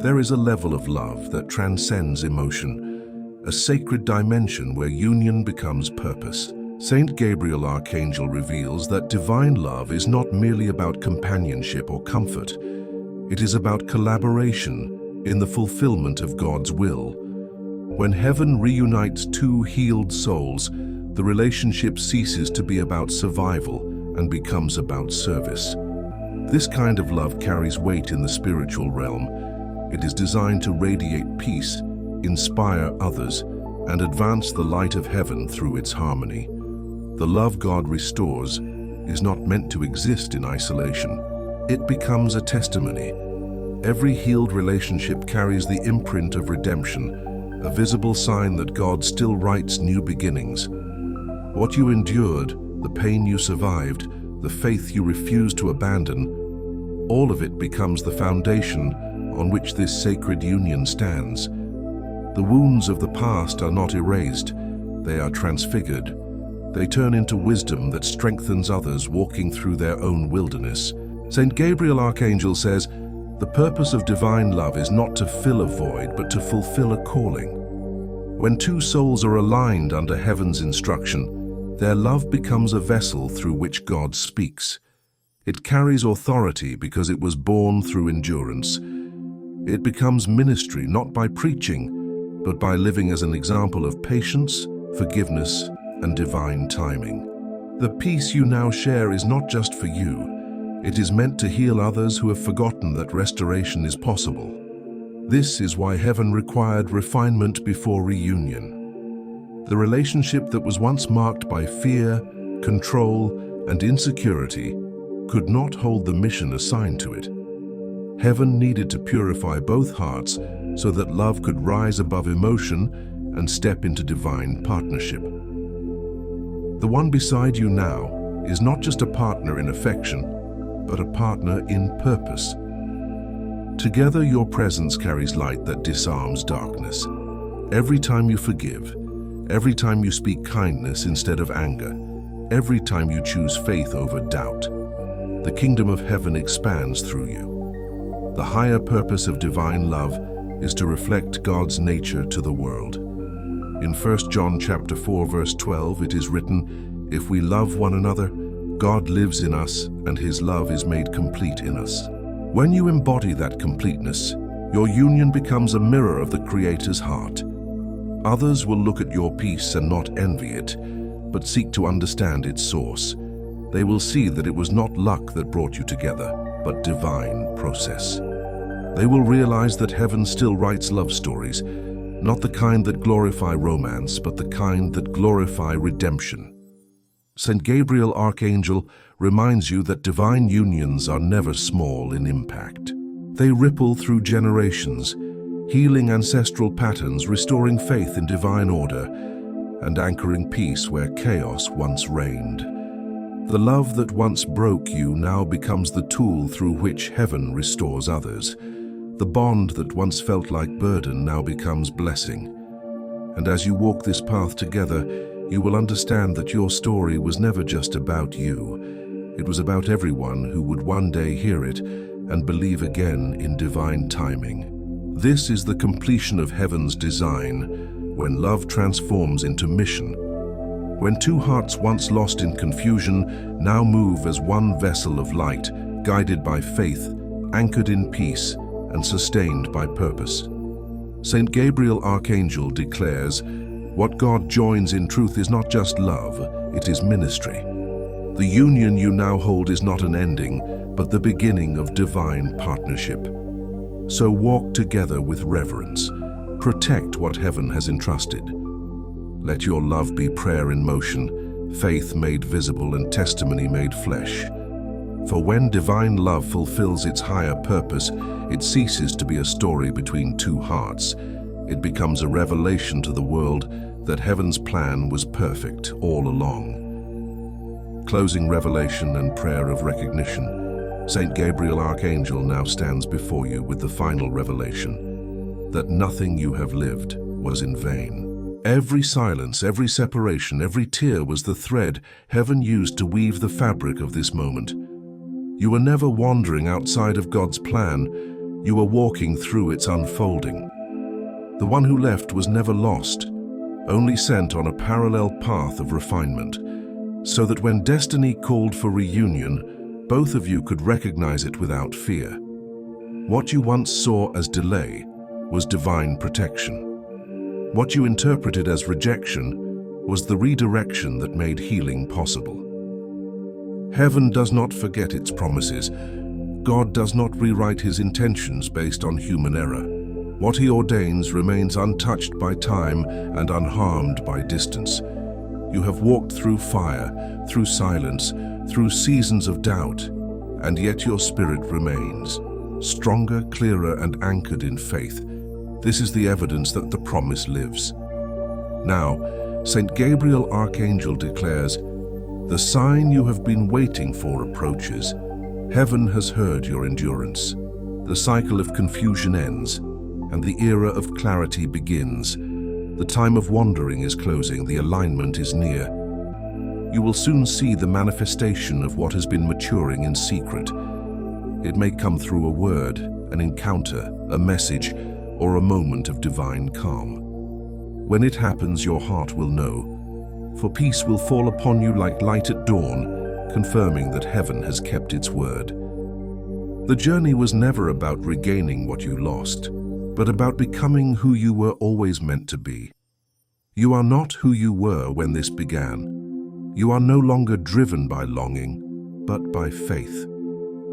There is a level of love that transcends emotion, a sacred dimension where union becomes purpose. Saint Gabriel Archangel reveals that divine love is not merely about companionship or comfort. It is about collaboration in the fulfillment of God's will. When heaven reunites two healed souls, the relationship ceases to be about survival and becomes about service. This kind of love carries weight in the spiritual realm. It is designed to radiate peace, inspire others, and advance the light of heaven through its harmony. The love God restores is not meant to exist in isolation. It becomes a testimony. Every healed relationship carries the imprint of redemption, a visible sign that God still writes new beginnings. What you endured, the pain you survived, the faith you refused to abandon, all of it becomes the foundation on which this sacred union stands. The wounds of the past are not erased, they are transfigured. They turn into wisdom that strengthens others walking through their own wilderness. Saint Gabriel Archangel says, the purpose of divine love is not to fill a void, but to fulfill a calling. When two souls are aligned under heaven's instruction, their love becomes a vessel through which God speaks. It carries authority because it was born through endurance. It becomes ministry not by preaching, but by living as an example of patience, forgiveness, and divine timing. The peace you now share is not just for you. It is meant to heal others who have forgotten that restoration is possible. This is why heaven required refinement before reunion. The relationship that was once marked by fear, control, and insecurity could not hold the mission assigned to it. Heaven needed to purify both hearts so that love could rise above emotion and step into divine partnership. The one beside you now is not just a partner in affection, but a partner in purpose. Together, your presence carries light that disarms darkness. Every time you forgive, every time you speak kindness instead of anger, every time you choose faith over doubt, the kingdom of heaven expands through you. The higher purpose of divine love is to reflect God's nature to the world. In 1 John chapter 4, verse 12, it is written, "If we love one another, God lives in us, and his love is made complete in us." When you embody that completeness, your union becomes a mirror of the Creator's heart. Others will look at your peace and not envy it, but seek to understand its source. They will see that it was not luck that brought you together, but divine process. They will realize that heaven still writes love stories, not the kind that glorify romance, but the kind that glorify redemption. Saint Gabriel Archangel reminds you that divine unions are never small in impact. They ripple through generations, healing ancestral patterns, restoring faith in divine order, and anchoring peace where chaos once reigned. The love that once broke you now becomes the tool through which heaven restores others. The bond that once felt like burden now becomes blessing. And as you walk this path together, you will understand that your story was never just about you. It was about everyone who would one day hear it and believe again in divine timing. This is the completion of heaven's design, when love transforms into mission. When two hearts once lost in confusion now move as one vessel of light, guided by faith, anchored in peace, and sustained by purpose. Saint Gabriel Archangel declares, what God joins in truth is not just love, it is ministry. The union you now hold is not an ending, but the beginning of divine partnership. So walk together with reverence. Protect what heaven has entrusted. Let your love be prayer in motion, faith made visible, and testimony made flesh. For when divine love fulfills its higher purpose, it ceases to be a story between two hearts. It becomes a revelation to the world that heaven's plan was perfect all along. Closing revelation and prayer of recognition, Saint Gabriel Archangel now stands before you with the final revelation, that nothing you have lived was in vain. Every silence, every separation, every tear was the thread heaven used to weave the fabric of this moment. You were never wandering outside of God's plan. You are walking through its unfolding. The one who left was never lost, only sent on a parallel path of refinement, so that when destiny called for reunion, both of you could recognize it without fear. What you once saw as delay was divine protection. What you interpreted as rejection was the redirection that made healing possible. Heaven does not forget its promises. God does not rewrite his intentions based on human error. What he ordains remains untouched by time and unharmed by distance. You have walked through fire, through silence, through seasons of doubt, and yet your spirit remains, stronger, clearer, and anchored in faith. This is the evidence that the promise lives. Now, Saint Gabriel Archangel declares, "The sign you have been waiting for approaches. Heaven has heard your endurance. The cycle of confusion ends, and the era of clarity begins. The time of wandering is closing, the alignment is near. You will soon see the manifestation of what has been maturing in secret. It may come through a word, an encounter, a message, or a moment of divine calm. When it happens, your heart will know, for peace will fall upon you like light at dawn, confirming that heaven has kept its word." The journey was never about regaining what you lost, but about becoming who you were always meant to be. You are not who you were when this began. You are no longer driven by longing, but by faith.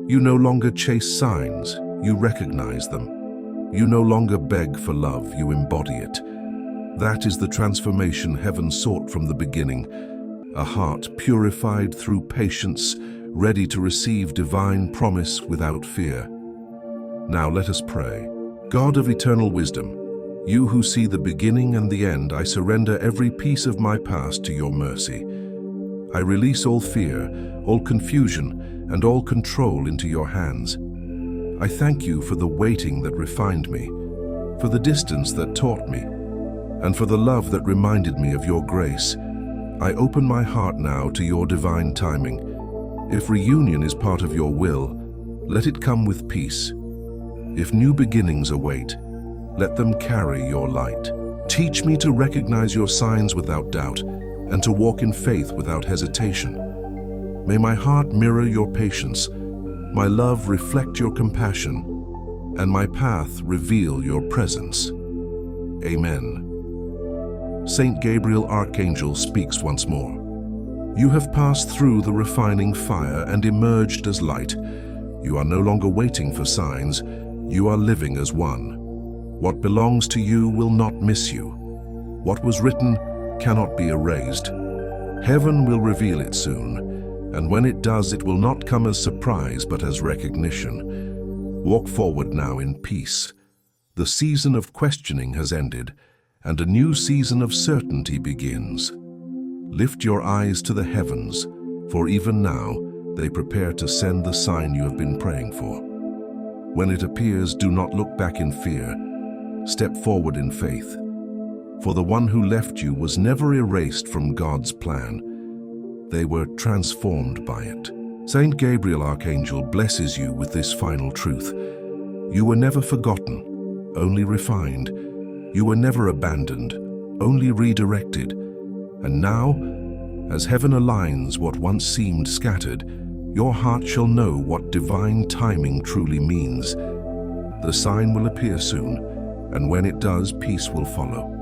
You no longer chase signs, you recognize them. You no longer beg for love, you embody it. That is the transformation heaven sought from the beginning. A heart purified through patience, ready to receive divine promise without fear. Now let us pray. God of eternal wisdom, you who see the beginning and the end, I surrender every piece of my past to your mercy. I release all fear, all confusion, and all control into your hands. I thank you for the waiting that refined me, for the distance that taught me, and for the love that reminded me of your grace. I open my heart now to your divine timing. If reunion is part of your will, let it come with peace. If new beginnings await, let them carry your light. Teach me to recognize your signs without doubt, and to walk in faith without hesitation. May my heart mirror your patience, my love reflect your compassion, and my path reveal your presence. Amen. Saint Gabriel Archangel speaks once more. You have passed through the refining fire and emerged as light. You are no longer waiting for signs, you are living as one. What belongs to you will not miss you. What was written cannot be erased. Heaven will reveal it soon, and when it does, it will not come as surprise but as recognition. Walk forward now in peace. The season of questioning has ended, and a new season of certainty begins. Lift your eyes to the heavens, for even now they prepare to send the sign you have been praying for. When it appears, do not look back in fear. Step forward in faith. For the one who left you was never erased from God's plan. They were transformed by it. Saint Gabriel Archangel blesses you with this final truth. You were never forgotten, only refined. You were never abandoned, only redirected. And now, as heaven aligns what once seemed scattered, your heart shall know what divine timing truly means. The sign will appear soon, and when it does, peace will follow.